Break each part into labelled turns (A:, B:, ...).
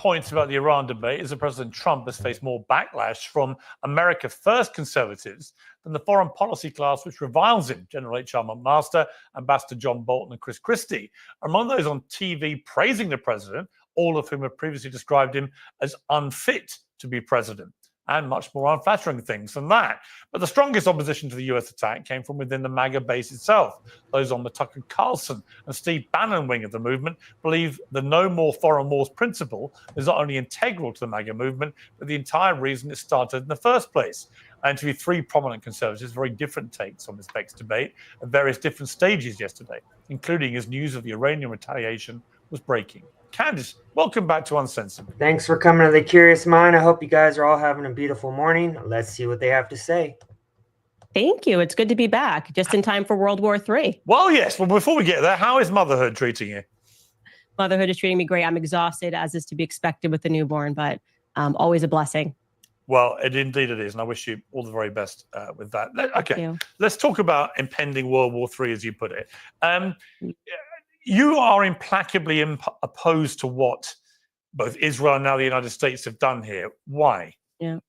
A: points about the Iran debate is that President Trump has faced more backlash from America First conservatives than the foreign policy class which reviles him. General H.R. McMaster, Ambassador John Bolton, and Chris Christie are among those on TV praising the president, all of whom have previously described him as unfit to be president, and much more unflattering things than that. But the strongest opposition to the US attack came from within the MAGA base itself. Those on the Tucker Carlson and Steve Bannon wing of the movement believe the no more foreign wars principle is not only integral to the MAGA movement, but the entire reason it started in the first place. And to be three prominent conservatives, very different takes on this vexed debate at various different stages yesterday, including as news of the Iranian retaliation was breaking. Candace, welcome back to Uncensored.
B: Thanks for coming to The Curious Mind. I hope you guys are all having a beautiful morning. Let's see what they have to say.
C: Thank you. It's good to be back, just in time for World War III.
A: Well, yes. Well, before we get there, how is motherhood treating you?
C: Motherhood is treating me great. I'm exhausted, as is to be expected with the newborn, but always a blessing.
A: Well, indeed it is, and I wish you all the very best with that. Okay, let's talk about impending World War III, as you put it. You are implacably opposed to what both Israel and now the United States have done here. Why?
C: Yeah.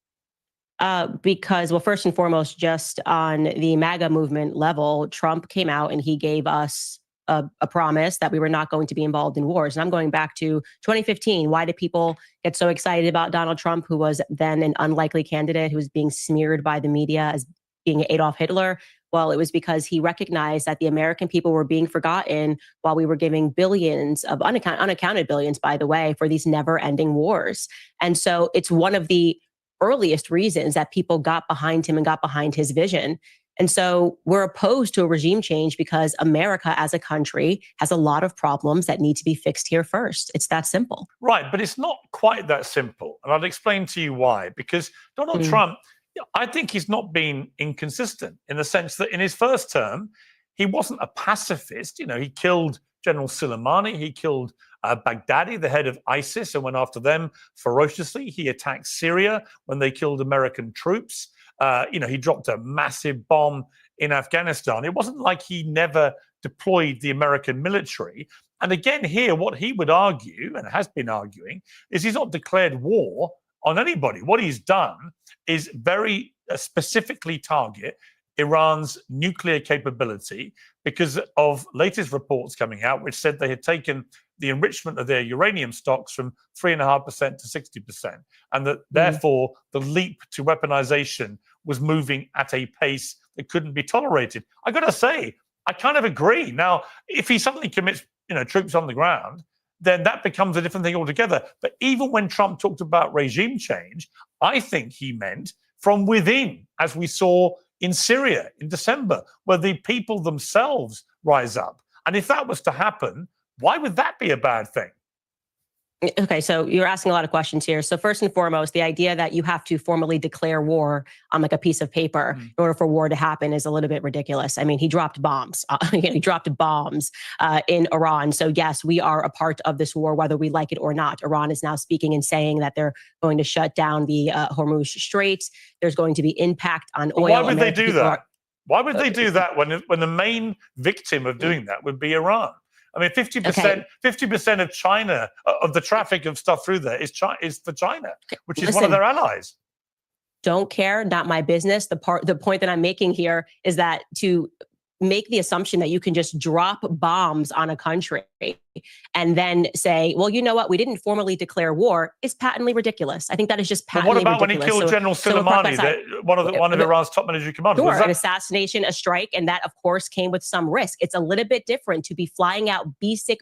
C: Because, well, first and foremost, just on the MAGA movement level, Trump came out and he gave us a promise that we were not going to be involved in wars. And I'm going back to 2015. Why did people get so excited about Donald Trump, who was then an unlikely candidate, who was being smeared by the media as being Adolf Hitler? Well, it was because he recognized that the American people were being forgotten while we were giving billions of unaccounted billions, by the way, for these never-ending wars. And so it's one of the earliest reasons that people got behind him and got behind his vision. And so we're opposed to a regime change because America as a country has a lot of problems that need to be fixed here first. It's that simple.
A: Right, but it's not quite that simple. And I'll explain to you why. Because Donald Trump, I think he's not been inconsistent in the sense that in his first term, he wasn't a pacifist. You know, he killed General Soleimani. He killed Baghdadi, the head of ISIS, and went after them ferociously. He attacked Syria when they killed American troops. He dropped a massive bomb in Afghanistan. It wasn't like he never deployed the American military. And again, here, what he would argue, and has been arguing, is he's not declared war on anybody. What he's done is very specifically target Iran's nuclear capability because of latest reports coming out, which said they had taken the enrichment of their uranium stocks from 3.5% to 60%, and that therefore the leap to weaponization was moving at a pace that couldn't be tolerated. I got to say, I kind of agree. Now, if he suddenly commits, troops on the ground, then that becomes a different thing altogether. But even when Trump talked about regime change, I think he meant from within, as we saw in Syria in December, where the people themselves rise up. And if that was to happen, why would that be a bad thing?
C: Okay, so you're asking a lot of questions here. So first and foremost, the idea that you have to formally declare war on like a piece of paper in order for war to happen is a little bit ridiculous. I mean, he dropped bombs. He dropped bombs in Iran. So yes, we are a part of this war, whether we like it or not. Iran is now speaking and saying that they're going to shut down the Hormuz Straits. There's going to be impact on oil.
A: Why would they do that? Why would they do that when the main victim of doing that would be Iran? I mean, 50% of China, of the traffic of stuff through there is for China, which is one of their allies.
C: Don't care, not my business. The point that I'm making here is that to make the assumption that you can just drop bombs on a country and then say, well, you know what, we didn't formally declare war is patently ridiculous. I think that is just patently ridiculous.
A: But what about when he killed General Soleimani, one of Iran's top military commanders?
C: Sure, an assassination, a strike, and that, of course, came with some risk. It's a little bit different to be flying out B-6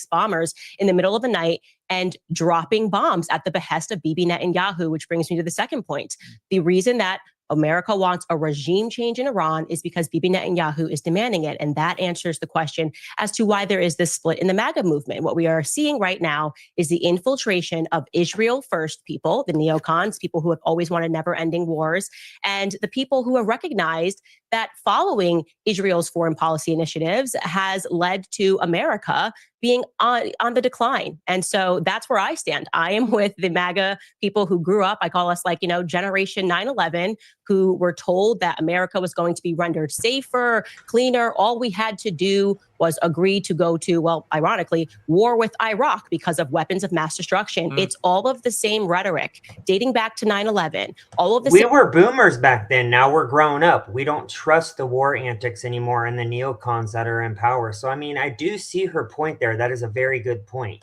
C: bombers in the middle of the night and dropping bombs at the behest of Bibi Netanyahu, which brings me to the second point. The reason that America wants a regime change in Iran is because Bibi Netanyahu is demanding it. And that answers the question as to why there is this split in the MAGA movement. What we are seeing right now is the infiltration of Israel first people, the neocons, people who have always wanted never-ending wars, and the people who have recognized that following Israel's foreign policy initiatives has led to America being on the decline. And so that's where I stand. I am with the MAGA people who grew up, I call us like, Generation 9/11, who were told that America was going to be rendered safer, cleaner. All we had to do was agree to go to, well, ironically, war with Iraq because of weapons of mass destruction. It's all of the same rhetoric dating back to 9/11. All of the
B: We were boomers back then. Now we're grown up. We don't trust the war antics anymore and the neocons that are in power. So, I mean, I do see her point there. That is a very good point.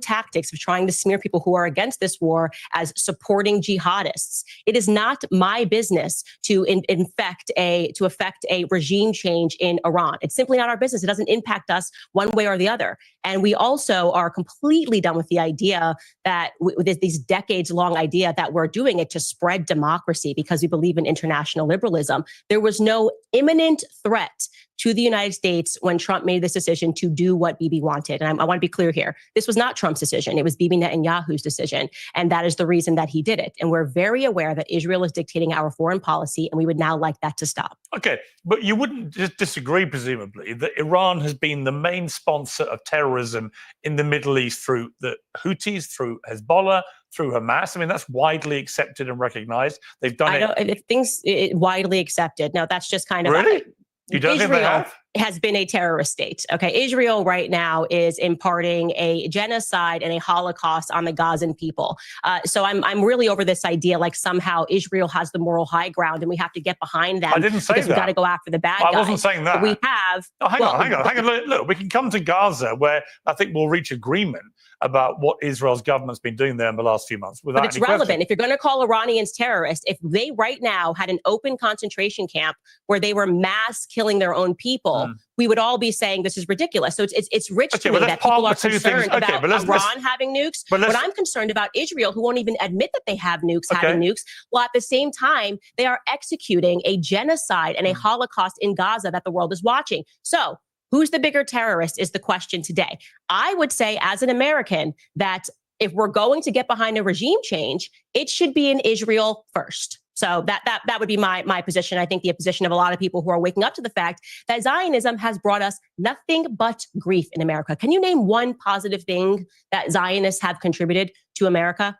C: Tactics of trying to smear people who are against this war as supporting jihadists. It is not my business to affect a regime change in Iran. It's simply not our business. It doesn't impact us one way or the other. And we also are completely done with the idea that with this decades-long idea that we're doing it to spread democracy because we believe in international liberalism. There was no imminent threat to the United States when Trump made this decision to do what Bibi wanted. And I want to be clear here. This was not Trump's decision. It was Bibi Netanyahu's decision. And that is the reason that he did it. And we're very aware that Israel is dictating our foreign policy, and we would now like that to stop.
A: Okay, but you wouldn't disagree, presumably, that Iran has been the main sponsor of terrorism in the Middle East through the Houthis, through Hezbollah, through Hamas. I mean, that's widely accepted and recognized. They've done
C: it widely accepted. No, that's just kind of...
A: Really? You don't think they have?
C: Has been a terrorist state. Okay, Israel right now is imparting a genocide and a Holocaust on the Gazan people. So I'm really over this idea like somehow Israel has the moral high ground and we have to get behind them.
A: I didn't say that.
C: We've got to go after the bad guys.
A: I wasn't saying that.
C: We have.
A: Oh, hang on. Look, we can come to Gaza where I think we'll reach agreement about what Israel's government's been doing there in the last few months. But
C: it's relevant. If you're going to call Iranians terrorists, if they right now had an open concentration camp where they were mass killing their own people, we would all be saying this is ridiculous. So it's rich to me that people are concerned about Iran having nukes. But I'm concerned about Israel, who won't even admit that they have nukes, having nukes, while at the same time they are executing a genocide and a Holocaust in Gaza that the world is watching. So who's the bigger terrorist is the question today. I would say as an American that if we're going to get behind a regime change, it should be in Israel first. So that would be my position. I think the position of a lot of people who are waking up to the fact that Zionism has brought us nothing but grief in America. Can you name one positive thing that Zionists have contributed to America?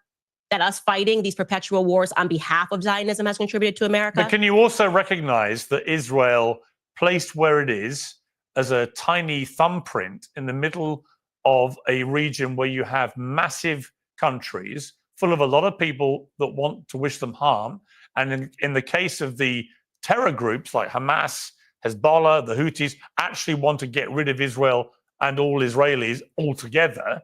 C: That us fighting these perpetual wars on behalf of Zionism has contributed to America?
A: But can you also recognize that Israel, placed where it is, as a tiny thumbprint in the middle of a region where you have massive countries full of a lot of people that want to wish them harm. And in the case of the terror groups like Hamas, Hezbollah, the Houthis, actually want to get rid of Israel and all Israelis altogether.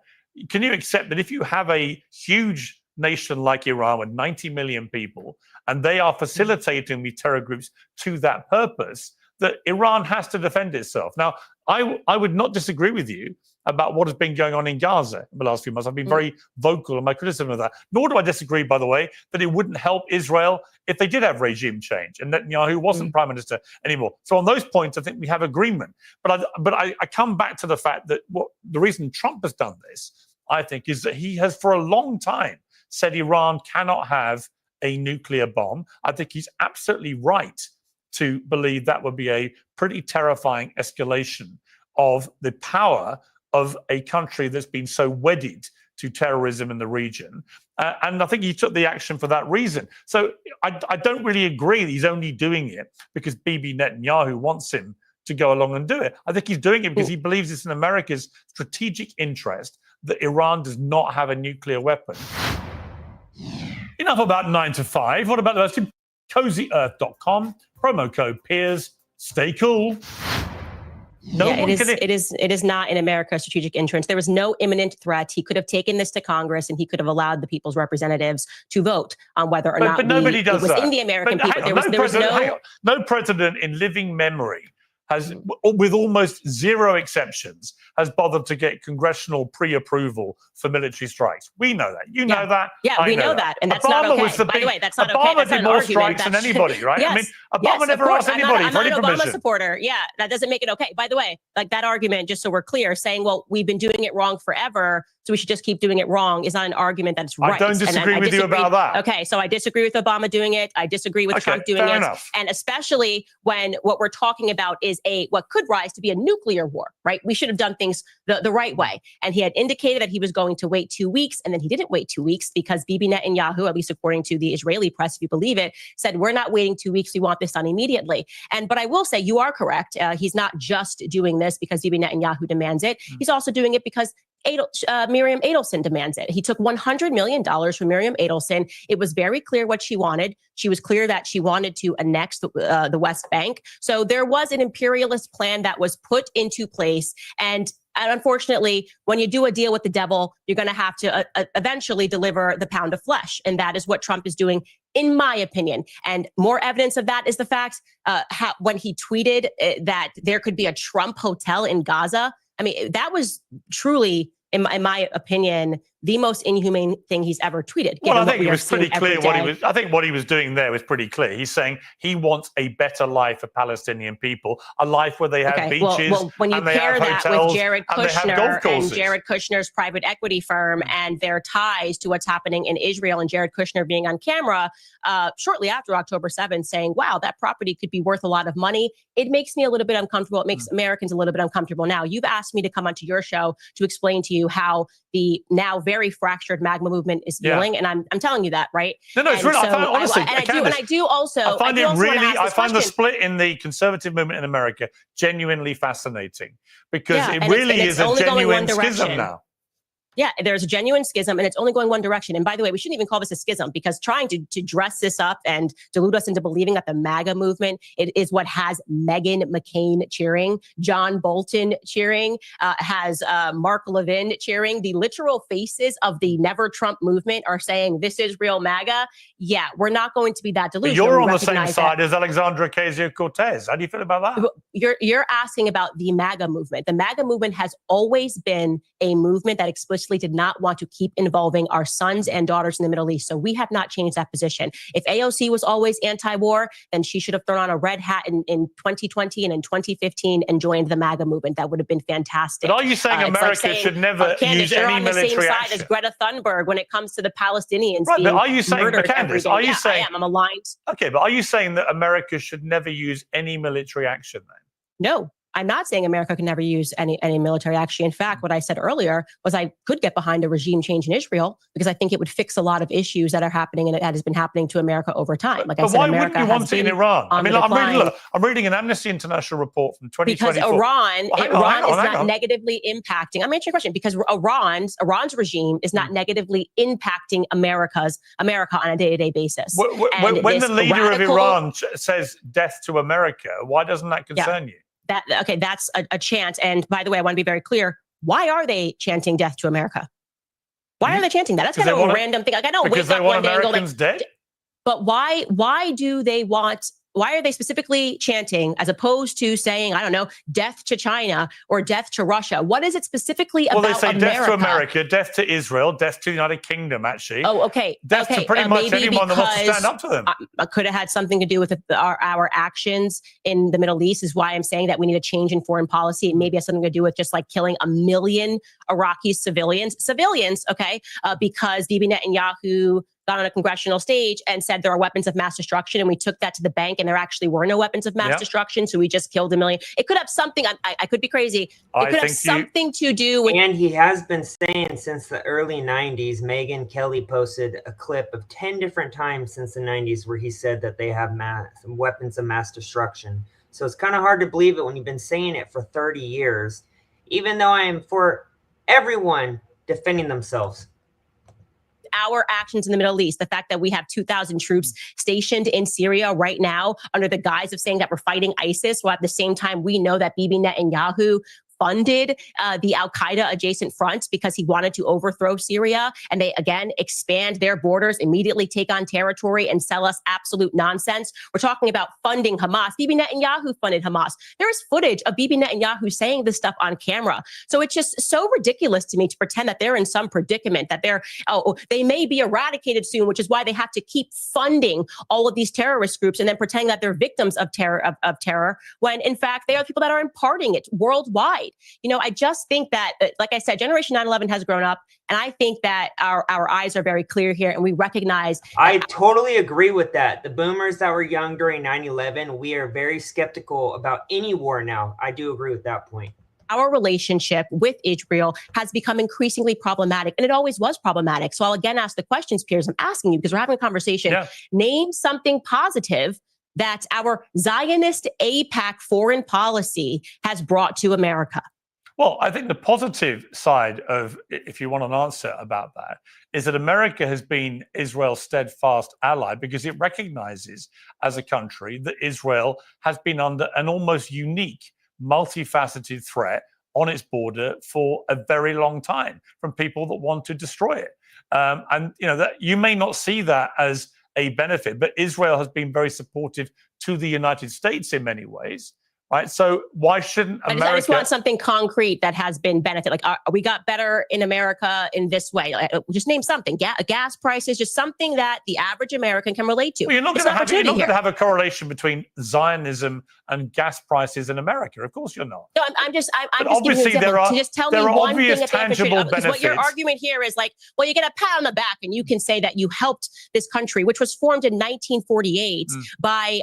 A: Can you accept that if you have a huge nation like Iran with 90 million people, and they are facilitating the terror groups to that purpose, that Iran has to defend itself? Now, I would not disagree with you about what has been going on in Gaza in the last few months. I've been very vocal in my criticism of that. Nor do I disagree, by the way, that it wouldn't help Israel if they did have regime change and Netanyahu wasn't prime minister anymore. So on those points, I think we have agreement. But I come back to the fact that the reason Trump has done this, I think, is that he has for a long time said Iran cannot have a nuclear bomb. I think he's absolutely right to believe that would be a pretty terrifying escalation of the power of a country that's been so wedded to terrorism in the region. And I think he took the action for that reason. So I don't really agree that he's only doing it because Bibi Netanyahu wants him to go along and do it. I think he's doing it because he believes it's in America's strategic interest that Iran does not have a nuclear weapon. Enough about 9 to 5. What about the rest? CozyEarth.com, promo code Piers. Stay cool.
C: It is not in America's strategic interest. There was no imminent threat. He could have taken this to Congress and he could have allowed the people's representatives to vote on whether or not
A: nobody does
C: it was
A: that.
C: in the American people. There was no
A: president in living memory has, with almost zero exceptions, has bothered to get congressional pre-approval for military strikes. We know that. You know that.
C: Yeah, we know that. And that's not okay. By the way, that's not okay.
A: Obama did more strikes than anybody, right?
C: Yes,
A: I mean, Obama never asked anybody for any permission.
C: I'm not an Obama supporter. Yeah, that doesn't make it okay. By the way, like that argument, just so we're clear, saying, well, we've been doing it wrong forever, so we should just keep doing it wrong, is not an argument that's right.
A: I don't disagree with you about that.
C: Okay, so I disagree with Obama doing it. I disagree with Trump doing it.
A: Enough.
C: And especially when what we're talking about is what could rise to be a nuclear war, right? We should have done things the right way. And he had indicated that he was going to wait 2 weeks, and then he didn't wait 2 weeks because Bibi Netanyahu, at least according to the Israeli press, if you believe it, said, we're not waiting 2 weeks. We want this done immediately. But I will say you are correct. He's not just doing this because Bibi Netanyahu demands it. He's also doing it because Miriam Adelson demands it. He took $100 million from Miriam Adelson. It was very clear what she wanted. She was clear that she wanted to annex the West Bank. So there was an imperialist plan that was put into place. And unfortunately, when you do a deal with the devil, you're going to have to eventually deliver the pound of flesh. And that is what Trump is doing, in my opinion. And more evidence of that is the fact when he tweeted that there could be a Trump hotel in Gaza. I mean, that was truly, in my opinion, the most inhumane thing he's ever tweeted.
A: Well, I think it was pretty clear what he was. I think what he was doing there was pretty clear. He's saying he wants a better life for Palestinian people, a life where they have beaches.
C: Well, when you pair that with Jared Kushner and Jared Kushner's private equity firm and their ties to what's happening in Israel, and Jared Kushner being on camera shortly after October 7th saying, wow, that property could be worth a lot of money, it makes me a little bit uncomfortable. It makes Americans a little bit uncomfortable. Now, you've asked me to come onto your show to explain to you how the now very fractured MAGA movement is feeling, and I'm telling you that, right?
A: No, it's really. I find, honestly,
C: I
A: find the split in the conservative movement in America genuinely fascinating because it really is a genuine schism now.
C: Yeah, there's a genuine schism, and it's only going one direction. And by the way, we shouldn't even call this a schism because trying to dress this up and delude us into believing that the MAGA movement is what has Meghan McCain cheering, John Bolton cheering, has Mark Levin cheering. The literal faces of the Never Trump movement are saying this is real MAGA. Yeah, we're not going to be that delusional.
A: But you're on the same side as Alexandra Ocasio-Cortez. How do you feel about that?
C: You're asking about the MAGA movement. The MAGA movement has always been a movement that explicitly did not want to keep involving our sons and daughters in the Middle East. So we have not changed that position. If AOC was always anti-war, then she should have thrown on a red hat in 2020 and in 2015 and joined the MAGA movement. That would have been fantastic.
A: But are you saying America should never use any military action?
C: You're on the same side as Greta Thunberg when it comes to the Palestinians being
A: but are you saying,
C: murdered
A: Candace,
C: every day.
A: are you saying,
C: I am. I'm aligned.
A: Okay, but are you saying that America should never use any military action then?
C: No. I'm not saying America can never use any military action. In fact, what I said earlier was I could get behind a regime change in Israel because I think it would fix a lot of issues that are happening and that has been happening to America over time. Like I said,
A: why wouldn't you want it in Iran? I mean, I'm reading an Amnesty International report from 2024.
C: Because Iran is not negatively impacting. I'm answering your question because Iran's regime is not negatively impacting America on a day-to-day basis.
A: When the leader of Iran says death to America, why doesn't that concern you?
C: That's a chant. And by the way, I want to be very clear. Why are they chanting death to America? Why are they chanting that? That's kind of a random thing. Like I don't wake up one day and go like,
A: dead?
C: But why do they want? Why are they specifically chanting as opposed to saying, I don't know, death to China or death to Russia? What is it specifically about America?
A: Well, they say death to America, death to Israel, death to the United Kingdom, actually.
C: Oh, okay.
A: Death to pretty much anyone that wants to stand up to them.
C: Could have had something to do with our actions in the Middle East is why I'm saying that we need a change in foreign policy. And maybe it has something to do with just like killing 1 million Iraqi civilians, okay, because Bibi Netanyahu got on a congressional stage and said there are weapons of mass destruction, and we took that to the bank, and there actually were no weapons of mass destruction, so we just killed 1 million. It could have something. I could be crazy. It could have something to do with.
B: And he has been saying since the early 90s. Megyn Kelly posted a clip of 10 different times since the 90s where he said that they have weapons of mass destruction. So it's kind of hard to believe it when you've been saying it for 30 years. Even though I am for everyone defending themselves.
C: Our actions in the Middle East, the fact that we have 2,000 troops stationed in Syria right now under the guise of saying that we're fighting ISIS, while at the same time we know that Bibi Netanyahu funded the Al-Qaeda adjacent fronts because he wanted to overthrow Syria, and they again expand their borders, immediately take on territory and sell us absolute nonsense. We're talking about funding Hamas. Bibi Netanyahu funded Hamas. There is footage of Bibi Netanyahu saying this stuff on camera. So it's just so ridiculous to me to pretend that they're in some predicament, that they may be eradicated soon, which is why they have to keep funding all of these terrorist groups and then pretending that they're victims of terror, when in fact they are people that are imparting it worldwide. I just think that, like I said, Generation 9/11 has grown up, and I think that our eyes are very clear here, and we recognize.
B: I totally agree with that. The boomers that were young during 9/11, we are very skeptical about any war now. I do agree with that point.
C: Our relationship with Israel has become increasingly problematic, and it always was problematic. So I'll again ask the questions, Piers. I'm asking you because we're having a conversation. Yeah. Name something positive that our Zionist AIPAC foreign policy has brought to America.
A: Well, I think the positive side of, if you want an answer about that, is that America has been Israel's steadfast ally because it recognizes as a country that Israel has been under an almost unique, multifaceted threat on its border for a very long time from people that want to destroy it. And that you may not see that as a benefit, but Israel has been very supportive to the United States in many ways. Right. So why shouldn't America?
C: I just want something concrete that has been benefit. Like, we got better in America in this way. Just name something. Gas prices, just something that the average American can relate to.
A: Well, you're not going to have a correlation between Zionism and gas prices in America. Of course, you're not.
C: No, I'm just obviously
A: there are
C: just tell me one
A: obvious
C: thing
A: tangible benefits.
C: What your argument here is like, well, you get a pat on the back and you can say that you helped this country, which was formed in 1948 by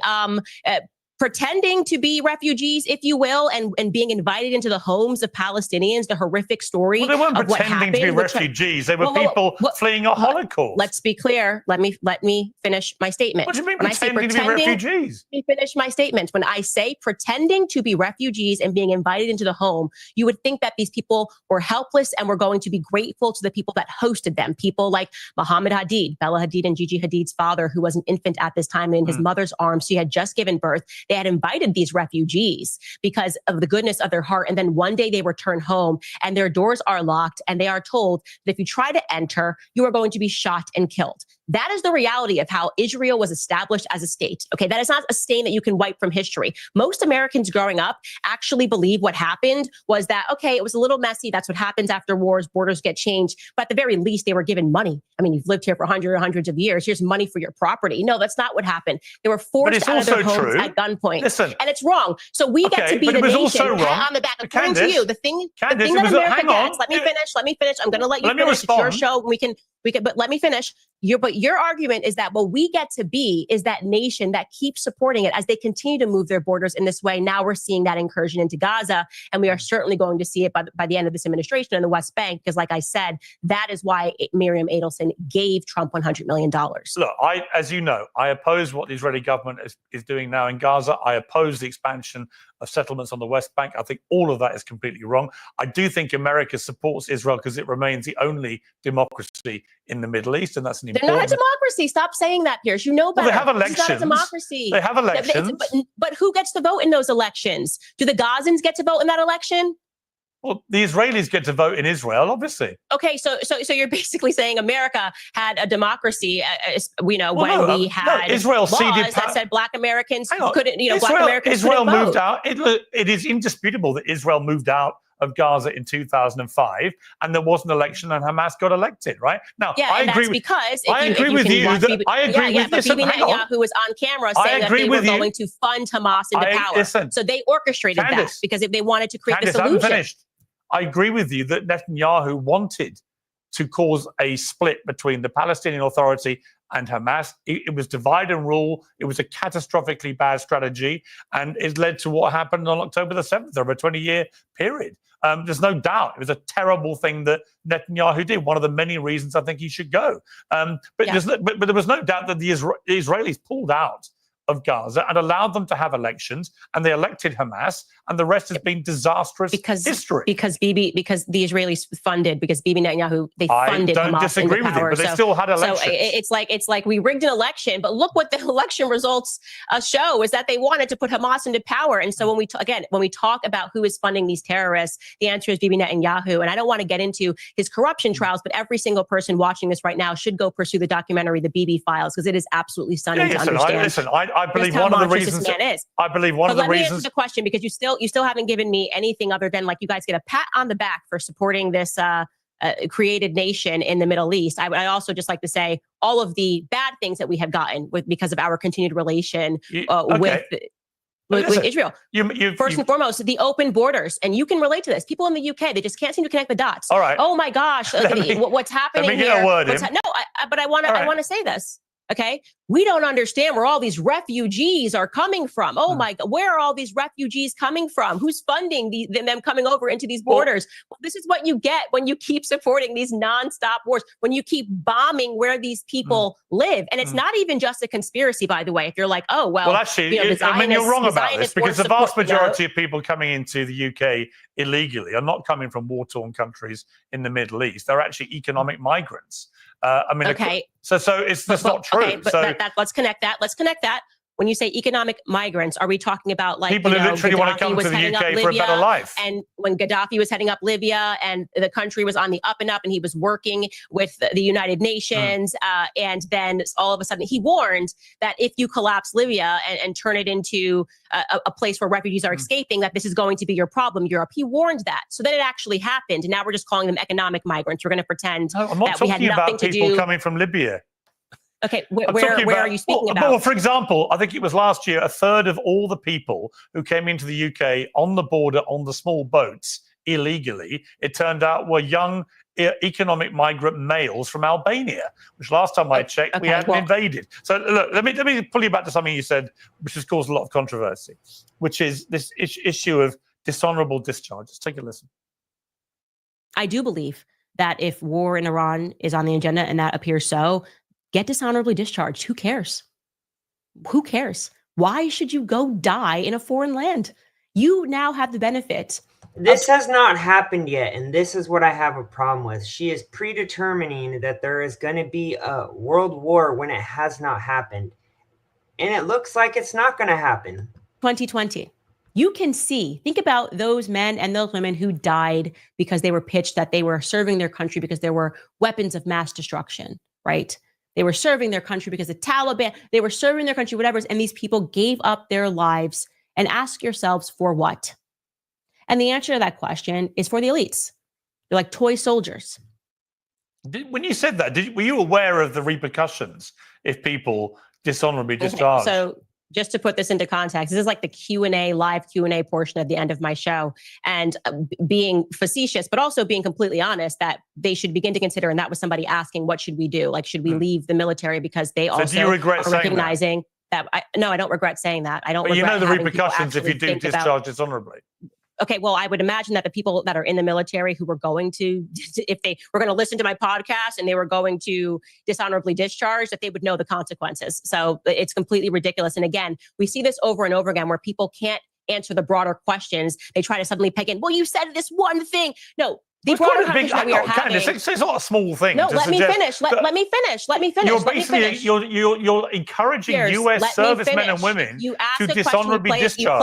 C: pretending to be refugees, if you will, and being invited into the homes of Palestinians, the horrific story.
A: Well, they weren't
C: of
A: pretending to be refugees. They were people fleeing a Holocaust.
C: Let's be clear. Let me finish my statement.
A: What do you mean pretending to be refugees?
C: Let me finish my statement. When I say pretending to be refugees and being invited into the home, you would think that these people were helpless and were going to be grateful to the people that hosted them. People like Muhammad Hadid, Bella Hadid and Gigi Hadid's father, who was an infant at this time in his mother's arms. She had just given birth. They had invited these refugees because of the goodness of their heart. And then one day they return home and their doors are locked and they are told that if you try to enter, you are going to be shot and killed. That is the reality of how Israel was established as a state. Okay, that is not a stain that you can wipe from history. Most Americans growing up actually believe what happened was that, okay, it was a little messy. That's what happens after wars. Borders get changed. But at the very least, they were given money. I mean, you've lived here for hundreds of years. Here's money for your property. No, that's not what happened. They were forced out of their homes at gunpoint.
A: Listen,
C: and it's wrong. So we get to be the nation on the back. According to you, the thing that America gets. Let me finish. I'm going to let you finish. It's your show. We can. But let me finish. Your argument is that what we get to be is that nation that keeps supporting it as they continue to move their borders in this way. Now we're seeing that incursion into Gaza, and we are certainly going to see it by the end of this administration in the West Bank, because like I said, that is why Miriam Adelson gave Trump $100 million.
A: Look, as you know, I oppose what the Israeli government is doing now in Gaza. I oppose the expansion of settlements on the West Bank. I think all of that is completely wrong. I do think America supports Israel because it remains the only democracy in the Middle East, and that's an important...
C: They're not a democracy. Stop saying that, Piers. You know better.
A: Well, they have elections.
C: It's not a democracy.
A: They have elections.
C: But who gets to vote in those elections? Do the Gazans get to vote in that election?
A: Well, the Israelis get to vote in Israel, obviously.
C: Okay, so you're basically saying America had a democracy. We had
A: Israel
C: laws that said Black Americans couldn't. Black Americans
A: Israel
C: couldn't
A: moved
C: vote.
A: out. It is indisputable that Israel moved out of Gaza in 2005, and there was an election, and Hamas got elected. Right now, I agree with you. I agree with
C: Bibi Netanyahu was on camera saying that they were going to fund Hamas into power. So they orchestrated that because if they wanted to create the solution.
A: I agree with you that Netanyahu wanted to cause a split between the Palestinian Authority and Hamas. It was divide and rule. It was a catastrophically bad strategy, and it led to what happened on October the 7th over a 20-year period. There's no doubt it was a terrible thing that Netanyahu did. One of the many reasons I think he should go. But there was no doubt that the Israelis pulled out of Gaza and allowed them to have elections, and they elected Hamas, and the rest has been disastrous history.
C: Because the Israelis funded, because Bibi Netanyahu, they funded Hamas. I don't disagree with you,
A: but they still had elections.
C: So it's like we rigged an election, but look what the election results show is that they wanted to put Hamas into power. And so when we talk about who is funding these terrorists, the answer is Bibi Netanyahu. And I don't want to get into his corruption trials, but every single person watching this right now should go pursue the documentary, The Bibi Files, because it is absolutely stunning to understand.
A: I believe one of the reasons
C: this man is.
A: I believe one of the reasons.
C: Let me answer the question, because you still haven't given me anything other than like you guys get a pat on the back for supporting this created nation in the Middle East. I also just like to say all of the bad things that we have gotten because of our continued relation with Israel. First and foremost, the open borders. And you can relate to this. People in the UK, they just can't seem to connect the dots.
A: All right.
C: Oh my gosh, what's happening here? I want to say this. Okay. We don't understand where all these refugees are coming from. Oh my God. Where are all these refugees coming from? Who's funding them coming over into these borders? Well, this is what you get when you keep supporting these nonstop wars, when you keep bombing where these people live. And it's not even just a conspiracy, by the way. If you're like, oh, well
A: actually, you're wrong about this, because the vast majority of people coming into the UK illegally are not coming from war-torn countries in the Middle East. They're actually economic migrants. So it's just not true.
C: Okay, but let's connect that. When you say economic migrants, are we talking about like
A: people who literally want to come to the UK for a better life?
C: And when Gaddafi was heading up Libya and the country was on the up and up, and he was working with the United Nations, and then all of a sudden he warned that if you collapse Libya and turn it into a place where refugees are escaping, that this is going to be your problem, Europe. He warned that. So then it actually happened, and now we're just calling them economic migrants. We're going to pretend
A: I'm not
C: that we had
A: talking
C: nothing
A: about
C: to
A: people
C: do.
A: coming from Libya.
C: Okay, where are you speaking about?
A: Well, for example, I think it was last year, a third of all the people who came into the UK on the border on the small boats illegally, it turned out were young economic migrant males from Albania, which last time I checked, we hadn't invaded. So look, let me pull you back to something you said, which has caused a lot of controversy, which is this issue of dishonorable discharge. Let's take a listen.
C: I do believe that if war in Iran is on the agenda, and that appears so, get dishonorably discharged. Who cares? Who cares? Why should you go die in a foreign land? You now have the benefit.
B: This has not happened yet, and this is what I have a problem with. She is predetermining that there is going to be a world war when it has not happened. And it looks like it's not going to happen.
C: 2020. You can see, think about those men and those women who died because they were pitched that they were serving their country because there were weapons of mass destruction, right? They were serving their country because the Taliban, they were serving their country, whatever. And these people gave up their lives. And ask yourselves, for what? And the answer to that question is for the elites. They're like toy soldiers.
A: When you said that, were you aware of the repercussions if people dishonorably discharged?
C: So just to put this into context, this is like the Q&A, live Q&A portion at the end of my show. And being facetious, but also being completely honest, that they should begin to consider, and that was somebody asking, what should we do? Like, should we leave the military? Because they also
A: do you regret
C: are recognizing that? No, I don't regret saying that. I don't.
A: But you know the repercussions if you do discharge dishonorably.
C: Okay, well, I would imagine that the people that are in the military who were going to, if they were going to listen to my podcast and they were going to dishonorably discharge, that they would know the consequences. So it's completely ridiculous. And again, we see this over and over again where people can't answer the broader questions. They try to suddenly peg in, well, you said this one thing. No. The broader conversation that we are having.
A: Candace, it's not a small thing.
C: No, let me finish. Let me finish.
A: You're basically you're encouraging
C: Piers,
A: US servicemen and women to dishonorably discharge.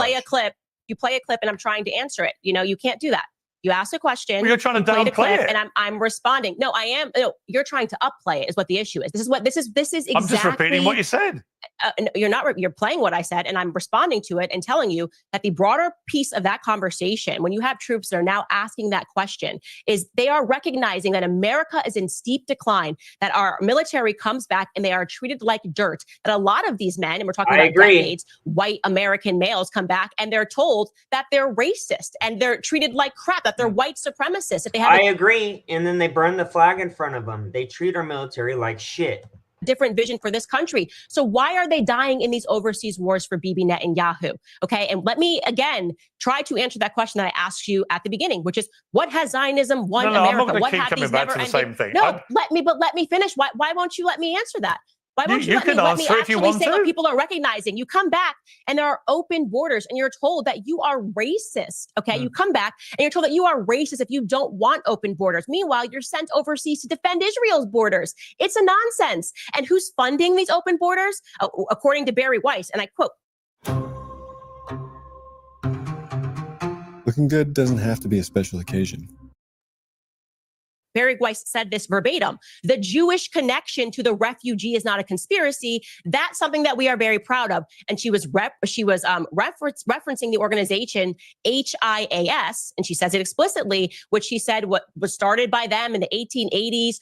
C: You play a clip, and I'm trying to answer it. You can't do that. You ask a question.
A: Well, you're trying to downplay it,
C: and I'm responding. No, I am. No, you're trying to upplay it. Is what the issue is. This is exactly.
A: I'm just repeating what you said.
C: No, you're not. You're playing what I said, and I'm responding to it and telling you that the broader piece of that conversation, when you have troops that are now asking that question, is they are recognizing that America is in steep decline, that our military comes back and they are treated like dirt, that a lot of these men, and we're talking about decades, white American males come back and they're told that they're racist and they're treated like crap, that they're white supremacists. If they have
B: I agree. And then they burn the flag in front of them. They treat our military like shit.
C: Different vision for this country. So why are they dying in these overseas wars for Bibi Netanyahu? Okay. And let me again try to answer that question that I asked you at the beginning, which is, what has Zionism won America?
A: I'm not
C: what
A: keep
C: have
A: coming
C: these
A: back
C: never
A: to the
C: ending?
A: same thing.
C: No, let me finish. Why won't you let me answer that? Why won't
A: You
C: let
A: can
C: me
A: answer if you
C: actually
A: want
C: say
A: to.
C: what people are recognizing? You come back and there are open borders and you're told that you are racist. Okay. You come back and you're told that you are racist if you don't want open borders. Meanwhile, you're sent overseas to defend Israel's borders. It's a nonsense. And who's funding these open borders? According to Barry Weiss, and I quote,
D: looking good doesn't have to be a special occasion.
C: Barry Weiss said this verbatim. The Jewish connection to the refugee is not a conspiracy. That's something that we are very proud of. And she was referencing the organization HIAS, and she says it explicitly, which she said what was started by them in the 1880s,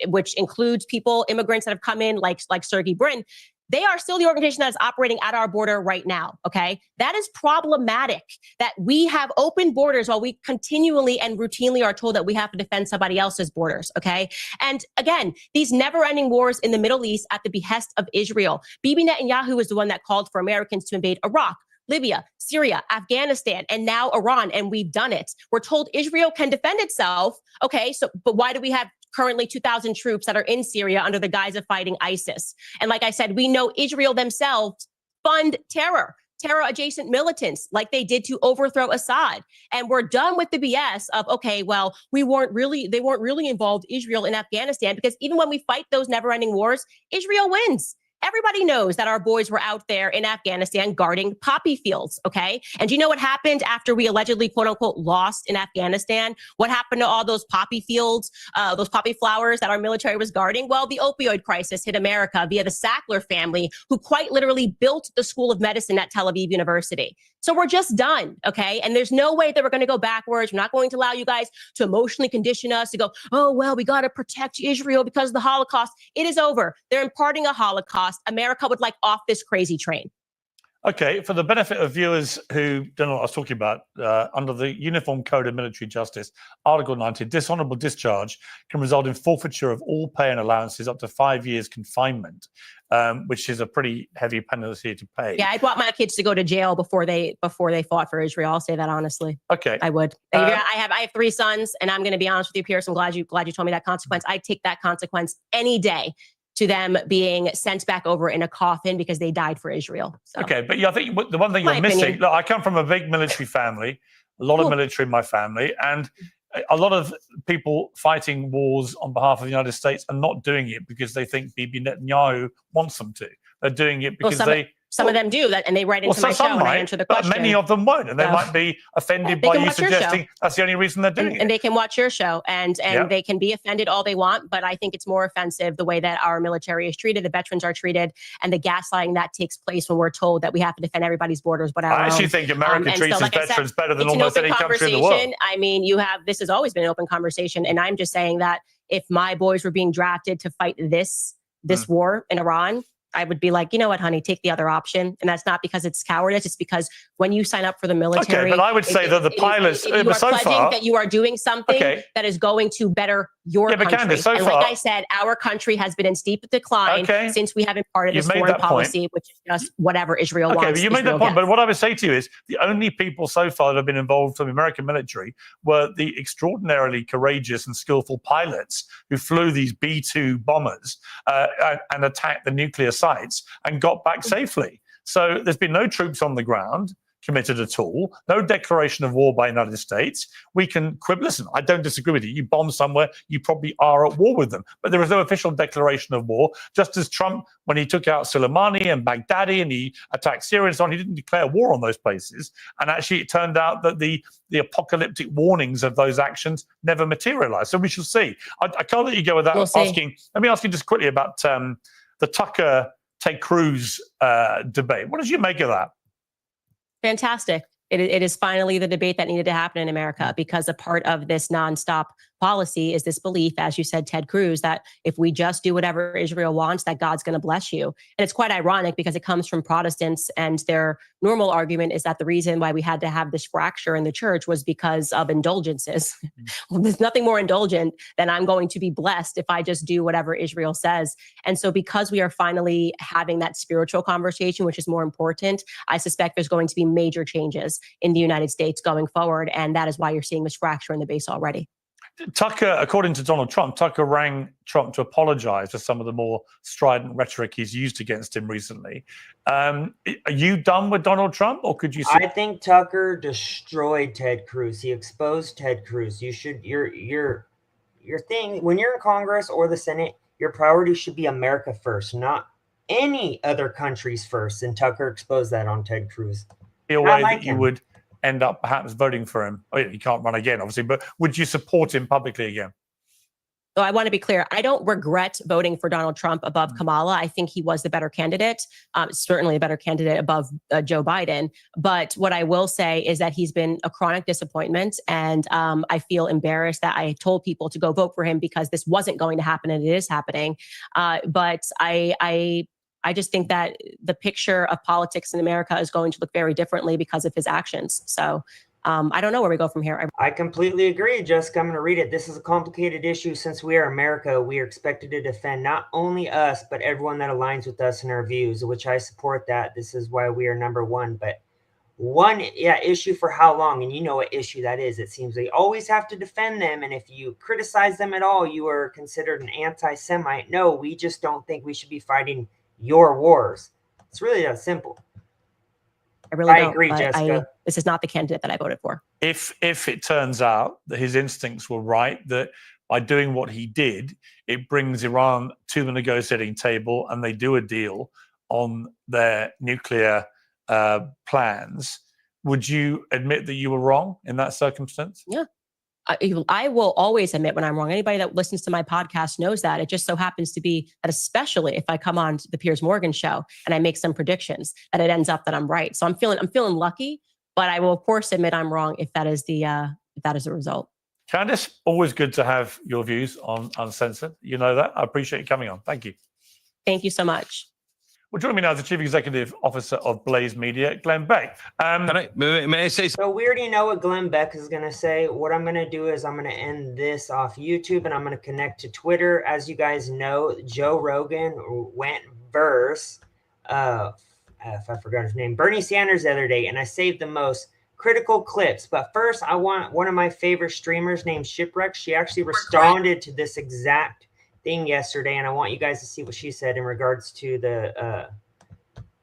C: which includes immigrants that have come in like Sergey Brin. They are still the organization that is operating at our border right now, okay? That is problematic, that we have open borders while we continually and routinely are told that we have to defend somebody else's borders, okay? And again, these never-ending wars in the Middle East at the behest of Israel. Bibi Netanyahu is the one that called for Americans to invade Iraq, Libya, Syria, Afghanistan, and now Iran, and we've done it. We're told Israel can defend itself, okay? But why do we have currently 2,000 troops that are in Syria under the guise of fighting ISIS? And like I said, we know Israel themselves fund terror-adjacent militants like they did to overthrow Assad. And we're done with the BS of, okay, well, they weren't really involved, Israel, in Afghanistan, because even when we fight those never-ending wars, Israel wins. Everybody knows that our boys were out there in Afghanistan guarding poppy fields, okay? And do you know what happened after we allegedly, quote unquote, lost in Afghanistan? What happened to all those poppy fields, those poppy flowers that our military was guarding? Well, the opioid crisis hit America via the Sackler family, who quite literally built the School of Medicine at Tel Aviv University. So we're just done, okay? And there's no way that we're going to go backwards. We're not going to allow you guys to emotionally condition us to go, oh, well, we got to protect Israel because of the Holocaust. It is over. They're imparting a Holocaust. America would like off this crazy train.
A: Okay, for the benefit of viewers who don't know what I was talking about, under the Uniform Code of Military Justice, Article 90, dishonorable discharge can result in forfeiture of all pay and allowances up to 5 years confinement, which is a pretty heavy penalty to pay.
C: Yeah, I'd want my kids to go to jail before they fought for Israel. I'll say that honestly.
A: Okay,
C: I would. I have 3 sons, and I'm going to be honest with you, Piers. I'm glad you told me that consequence. I'd take that consequence any day to them being sent back over in a coffin because they died for Israel. So.
A: Okay, but yeah, I think the one thing you're missing, look, I come from a big military family, a lot of military in my family, and a lot of people fighting wars on behalf of the United States are not doing it because they think Bibi Netanyahu wants them to. They're doing it because
C: some of them do that, and they write into my show and I answer the question.
A: But many of them won't, and they might be offended by you suggesting that's the only reason they're doing it.
C: And they can watch your show, and they can be offended all they want, but I think it's more offensive the way that our military is treated, the veterans are treated, and the gaslighting that takes place when we're told that we have to defend everybody's borders but our own.
A: I actually think America treats its veterans better than almost any country in the world.
C: I mean, this has always been an open conversation, and I'm just saying that if my boys were being drafted to fight this war in Iran, I would be like, you know what, honey, take the other option. And that's not because it's cowardice. It's because when you sign up for the military.
A: Okay, but I would say that the pilots,
C: you are pledging that you are doing something that is going to better your country.
A: Candace,
C: and like I said, our country has been in steep decline since we have imparted this foreign policy, which is just whatever Israel wants.
A: Okay, but you made that point. But what I would say to you is the only people so far that have been involved from the American military were the extraordinarily courageous and skillful pilots who flew these B-2 bombers and attacked the nuclear sites and got back safely. So there's been no troops on the ground committed at all, no declaration of war by the United States. We can quibble. Listen, I don't disagree with you. You bomb somewhere, you probably are at war with them. But there was no official declaration of war, just as Trump, when he took out Soleimani and Baghdadi and he attacked Syria and so on, he didn't declare war on those places. And actually it turned out that the apocalyptic warnings of those actions never materialized. So we shall see. I can't let you go without asking. Let me ask you just quickly about the Tucker-Ted Cruz debate. What did you make of that?
C: Fantastic. It is finally the debate that needed to happen in America, because a part of this nonstop policy is this belief, as you said, Ted Cruz, that if we just do whatever Israel wants, that God's going to bless you. And it's quite ironic because it comes from Protestants, and their normal argument is that the reason why we had to have this fracture in the church was because of indulgences. Well, there's nothing more indulgent than I'm going to be blessed if I just do whatever Israel says. And so because we are finally having that spiritual conversation, which is more important, I suspect there's going to be major changes in the United States going forward. And that is why you're seeing this fracture in the base already.
A: Tucker, according to Donald Trump, Tucker rang Trump to apologize for some of the more strident rhetoric he's used against him recently. Are you done with Donald Trump, or could you?
B: I think Tucker destroyed Ted Cruz. He exposed Ted Cruz. You should your thing when you're in Congress or the Senate, your priority should be America first, not any other countries first. And Tucker exposed that on Ted Cruz.
A: Be a way that you would end up perhaps voting for him. Oh, he can't run again, obviously, but would you support him publicly again?
C: So I want to be clear. I don't regret voting for Donald Trump above Kamala. I think he was the better candidate, certainly a better candidate above Joe Biden. But what I will say is that he's been a chronic disappointment. And I feel embarrassed that I told people to go vote for him because this wasn't going to happen and it is happening. But I just think that the picture of politics in America is going to look very differently because of his actions. So I don't know where we go from here.
B: I completely agree, Jessica. I'm going to read it. This is a complicated issue. Since we are America, we are expected to defend not only us, but everyone that aligns with us in our views, which I support that. This is why we are number one. But issue for how long? And you know what issue that is. It seems they always have to defend them. And if you criticize them at all, you are considered an anti-Semite. No, we just don't think we should be fighting your wars. It's really that simple.
C: I
B: agree, Jessica.
C: This is not the candidate that I voted for.
A: If it turns out that his instincts were right, that by doing what he did, it brings Iran to the negotiating table and they do a deal on their nuclear plans, would you admit that you were wrong in that circumstance?
C: Yeah. I will always admit when I'm wrong. Anybody that listens to my podcast knows that. It just so happens to be that, especially if I come on to the Piers Morgan show and I make some predictions, that it ends up that I'm right. So I'm feeling lucky, but I will of course admit I'm wrong if that is the result.
A: Candace, always good to have your views on Uncensored. You know that. I appreciate you coming on. Thank you.
C: Thank you so much.
A: Well, joining me now is the Chief Executive Officer of Blaze Media, Glenn Beck.
E: May I say something?
B: So we already know what Glenn Beck is going to say. What I'm going to do is I'm going to end this off YouTube and I'm going to connect to Twitter. As you guys know, Joe Rogan went verse, if I forgot his name, Bernie Sanders the other day, and I saved the most critical clips. But first, I want one of my favorite streamers named Shipwreck. She actually responded to this exact thing yesterday, and I want you guys to see what she said in regards to the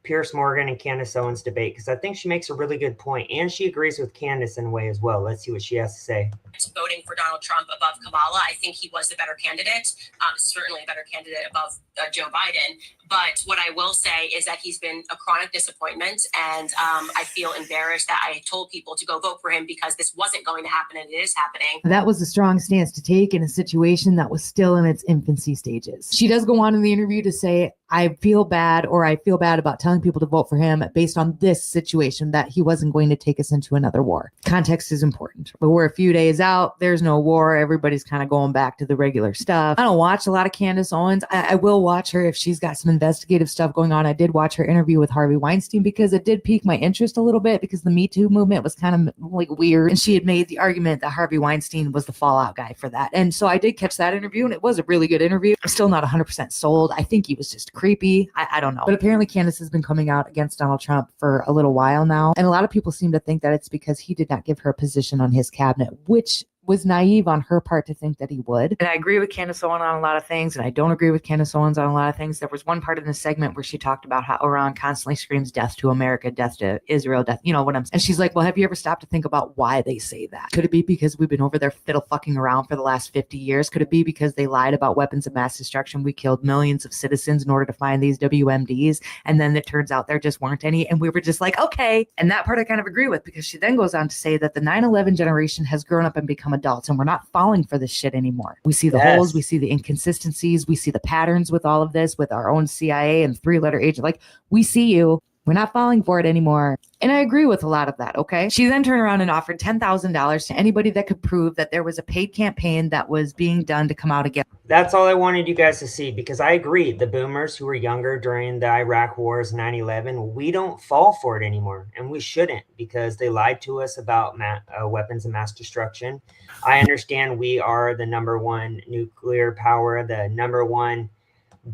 B: Piers Morgan and Candace Owens debate, because I think she makes a really good point, and she agrees with Candace in a way as well. Let's see what she has to say.
C: Voting for Donald Trump above Kamala, I think he was the better candidate, certainly a better candidate above Joe Biden. But what I will say is that he's been a chronic disappointment, and I feel embarrassed that I told people to go vote for him because this wasn't going to happen, and it is happening.
F: That was a strong stance to take in a situation that was still in its infancy stages. She does go on in the interview to say, I feel bad about telling people to vote for him based on this situation, that he wasn't going to take us into another war. Context is important, but we're a few days out. There's no war. Everybody's kind of going back to the regular stuff. I don't watch a lot of Candace Owens. I will watch her if she's got some investigative stuff going on. I did watch her interview with Harvey Weinstein because it did pique my interest a little bit, because the Me Too movement was kind of like weird. And she had made the argument that Harvey Weinstein was the fallout guy for that. And so I did catch that interview, and it was a really good interview. I'm still not 100% sold. I think he was just creepy. I don't know. But apparently Candace has been coming out against Donald Trump for a little while now. And a lot of people seem to think that it's because he did not give her a position on his cabinet, which was naive on her part to think that he would. And I agree with Candace Owens on a lot of things, and I don't agree with Candace Owens on a lot of things. There was one part in the segment where she talked about how Iran constantly screams death to America, death to Israel, death, you know what I'm saying? And she's like, well, have you ever stopped to think about why they say that? Could it be because we've been over there fiddle fucking around for the last 50 years? Could it be because they lied about weapons of mass destruction? We killed millions of citizens in order to find these WMDs, and then it turns out there just weren't any, and we were just like, okay. And that part I kind of agree with, because she then goes on to say that the 9/11 generation has grown up and become adults, and we're not falling for this shit anymore. We see the holes, we see the inconsistencies, we see the patterns with all of this, with our own CIA and three-letter agent. Like, we see you. We're not falling for it anymore. And I agree with a lot of that, okay? She then turned around and offered $10,000 to anybody that could prove that there was a paid campaign that was being done to come out again.
B: That's all I wanted you guys to see, because I agree. The boomers who were younger during the Iraq wars, 9/11, we don't fall for it anymore. And we shouldn't, because they lied to us about weapons of mass destruction. I understand we are the number one nuclear power, the number one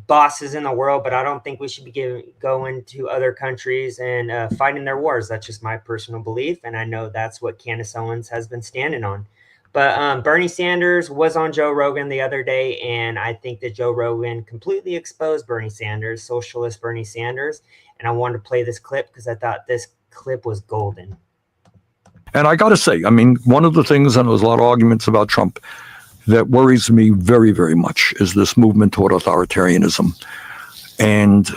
B: bosses in the world, but I don't think we should be going to other countries and fighting their wars. That's just my personal belief, and I know that's what Candace Owens has been standing on. But Bernie Sanders was on Joe Rogan the other day, and I think that Joe Rogan completely exposed Bernie Sanders, socialist Bernie Sanders. And I wanted to play this clip because I thought this clip was golden.
G: And I got to say, I mean, one of the things, and there's a lot of arguments about Trump, that worries me very, very much is this movement toward authoritarianism and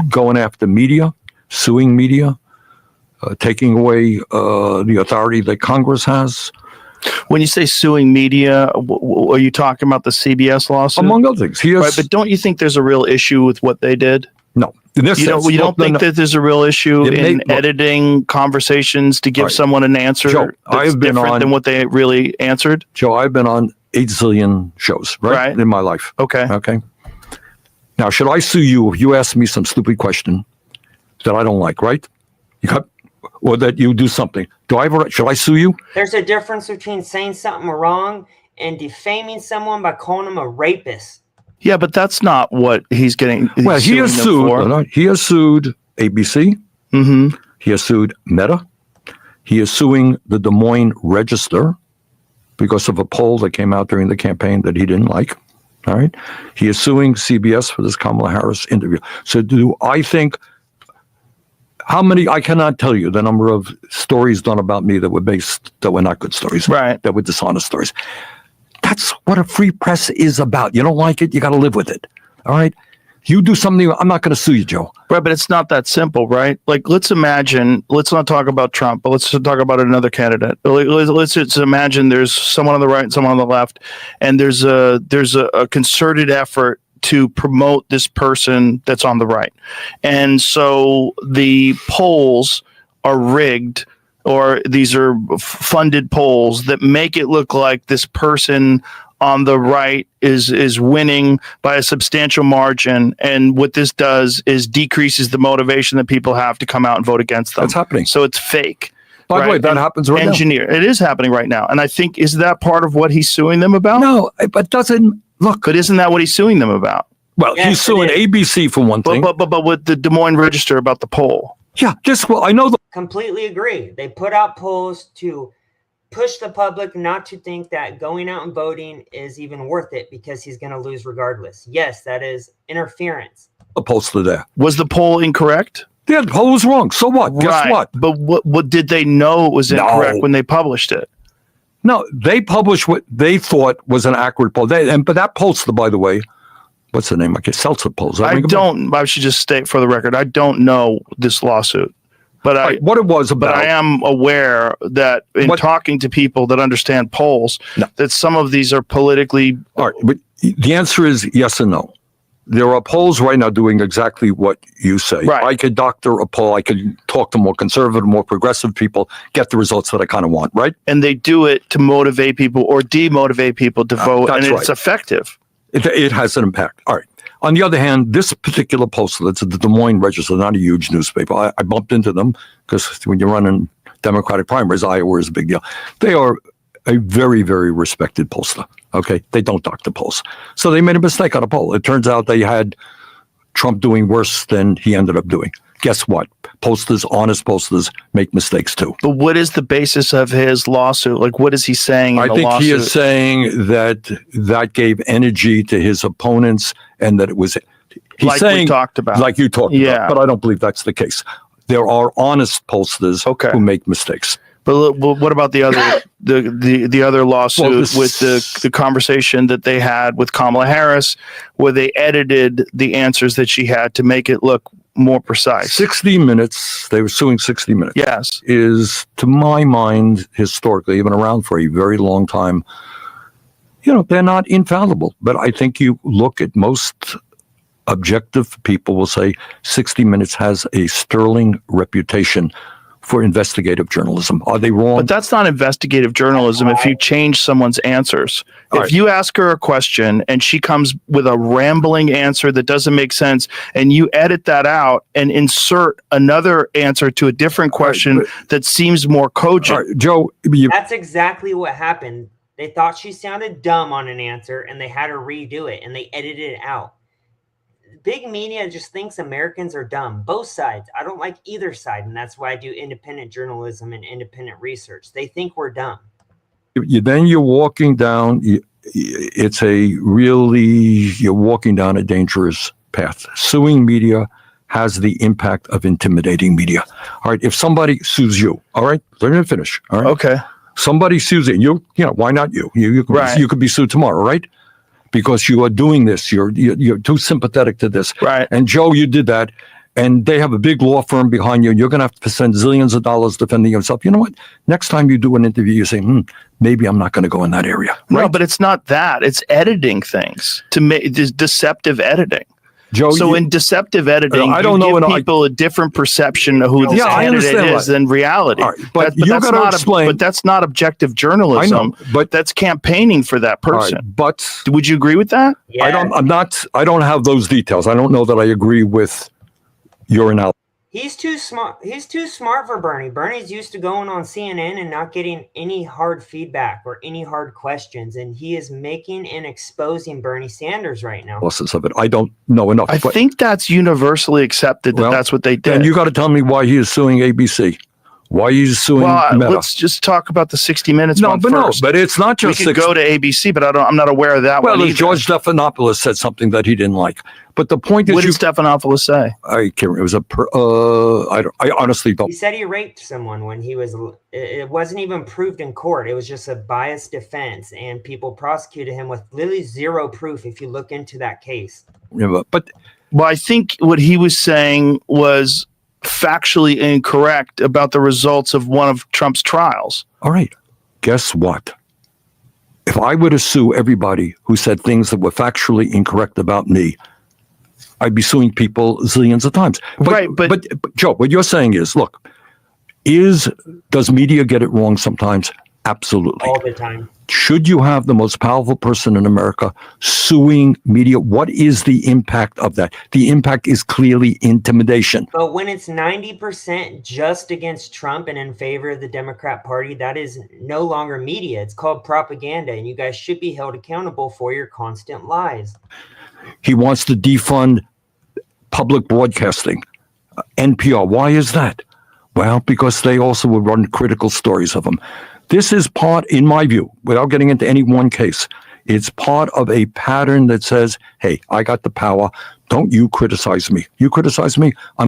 G: going after media, suing media, taking away the authority that Congress has.
H: When you say suing media, are you talking about the CBS lawsuit?
G: Among other things.
H: Right, but don't you think there's a real issue with what they did?
G: No. You don't
H: think that there's a real issue in editing conversations to give someone an answer that's different than what they really answered?
G: Joe, I've been on 8 zillion shows, right? In my life.
H: Okay.
G: Now, should I sue you if you ask me some stupid question that I don't like, right? Or that you do something? Should I sue you?
B: There's a difference between saying something wrong and defaming someone by calling them a rapist.
H: Yeah, but that's not what he's getting.
G: Well, he has sued. He has sued ABC.
H: Mm-hmm.
G: He has sued Meta. He is suing the Des Moines Register because of a poll that came out during the campaign that he didn't like. All right. He is suing CBS for this Kamala Harris interview. So do I think how many? I cannot tell you the number of stories done about me that were not good stories.
H: Right.
G: That were dishonest stories. That's what a free press is about. You don't like it, you got to live with it. All right? You do something, I'm not going to sue you, Joe.
H: Right, but it's not that simple, right? Like, let's not talk about Trump, but let's talk about another candidate. Let's just imagine there's someone on the right and someone on the left, and there's a concerted effort to promote this person that's on the right. And so the polls are rigged, or these are funded polls that make it look like this person on the right is winning by a substantial margin. And what this does is decreases the motivation that people have to come out and vote against them.
G: That's happening.
H: So it's fake.
G: By the way, that happens right now.
H: It is happening right now. And I think, is that part of what he's suing them about?
G: No, but doesn't look.
H: But isn't that what he's suing them about?
G: Well, he's suing ABC for one thing.
H: But with the Des Moines Register about the poll.
G: Yeah, I know.
B: Completely agree. They put out polls to push the public not to think that going out and voting is even worth it because he's going to lose regardless. Yes, that is interference.
G: A pollster there.
H: Was the poll incorrect?
G: Yeah, the poll was wrong. So what? Guess what?
H: But what did they know was incorrect when they published it?
G: No, they published what they thought was an accurate poll. But that pollster, by the way, what's the name? Seltzer polls.
H: I should just state for the record, I don't know this lawsuit. But
G: what it was about.
H: But I am aware that in talking to people that understand polls, that some of these are politically.
G: All right, but the answer is yes and no. There are polls right now doing exactly what you say.
H: Right.
G: I could doctor a poll. I could talk to more conservative, more progressive people, get the results that I kind of want, right?
H: And they do it to motivate people or demotivate people to vote, and it's effective.
G: It has an impact. All right. On the other hand, this particular poster, that's at the Des Moines Register, not a huge newspaper. I bumped into them because when you're running Democratic primaries, Iowa is a big deal. They are a very, very respected pollster. Okay, they don't doctor polls. So they made a mistake on a poll. It turns out they had Trump doing worse than he ended up doing. Guess what? Pollsters, honest pollsters, make mistakes too.
H: But what is the basis of his lawsuit? Like, what is he saying in the lawsuit? I think
G: he is saying that gave energy to his opponents and that it was...
H: Like we talked about.
G: Like you talked about. But I don't believe that's the case. There are honest pollsters who make mistakes.
H: But what about the other the other lawsuit with the conversation that they had with Kamala Harris, where they edited the answers that she had to make it look more precise?
G: 60 Minutes, they were suing 60 Minutes.
H: Yes.
G: Is, to my mind, historically, been around for a very long time. You know, they're not infallible, but I think you look at most objective people will say 60 Minutes has a sterling reputation for investigative journalism. Are they wrong?
H: But that's not investigative journalism if you change someone's answers. If you ask her a question and she comes with a rambling answer that doesn't make sense and you edit that out and insert another answer to a different question that seems more cogent.
G: Joe,
B: that's exactly what happened. They thought she sounded dumb on an answer and they had her redo it and they edited it out. Big media just thinks Americans are dumb. Both sides. I don't like either side, and that's why I do independent journalism and independent research. They think we're dumb.
G: Then you're walking down. You're walking down a dangerous path. Suing media has the impact of intimidating media. All right, if somebody sues you, all right, let me finish. All right,
H: Okay.
G: somebody sues you. You know, why not you? You could be sued tomorrow, right? Because you are doing this. You're too sympathetic to this.
H: Right.
G: And Joe, you did that. And they have a big law firm behind you, and you're going to have to spend zillions of dollars defending yourself. You know what? Next time you do an interview, you say, maybe I'm not going to go in that area. Right?
H: No, but it's not that. It's editing things to make deceptive editing.
G: Joe,
H: So in deceptive editing,
G: I don't know.
H: give people a different perception of who this candidate is than reality.
G: All right, but you got to explain.
H: But that's not objective journalism.
G: I know, but
H: that's campaigning for that person.
G: Right, but
H: would you agree with that?
B: Yeah.
G: I don't have those details. I don't know that I agree with your analysis.
B: He's too smart. He's too smart for Bernie. Bernie's used to going on CNN and not getting any hard feedback or any hard questions, and he is making and exposing Bernie Sanders right now.
G: Of it, I don't know enough.
H: I think that's universally accepted that that's what they did.
G: And you got to tell me why he is suing ABC. Why he's suing Meta.
H: Let's just talk about the 60 Minutes one first.
G: But it's not just.
H: We could go to ABC, but I'm not aware of that one either.
G: George Stephanopoulos said something that he didn't like. But the point is,
H: what did Stephanopoulos say?
G: I can't remember. It was I honestly don't.
B: He said he raped someone when he was. It wasn't even proved in court. It was just a biased defense, and people prosecuted him with literally zero proof. If you look into that case.
G: But
H: I think what he was saying was factually incorrect about the results of one of Trump's trials.
G: All right. Guess what? If I were to sue everybody who said things that were factually incorrect about me, I'd be suing people zillions of times. But Joe, what you're saying is, look, does media get it wrong sometimes? Absolutely.
B: All the time.
G: Should you have the most powerful person in America suing media? What is the impact of that? The impact is clearly intimidation.
B: But when it's 90% just against Trump and in favor of the Democrat Party, that is no longer media. It's called propaganda, and you guys should be held accountable for your constant lies.
G: He wants to defund public broadcasting, NPR. Why is that? Well, because they also would run critical stories of him. This is part, in my view, without getting into any one case, it's part of a pattern that says, hey, I got the power. Don't you criticize me. You criticize me, I'm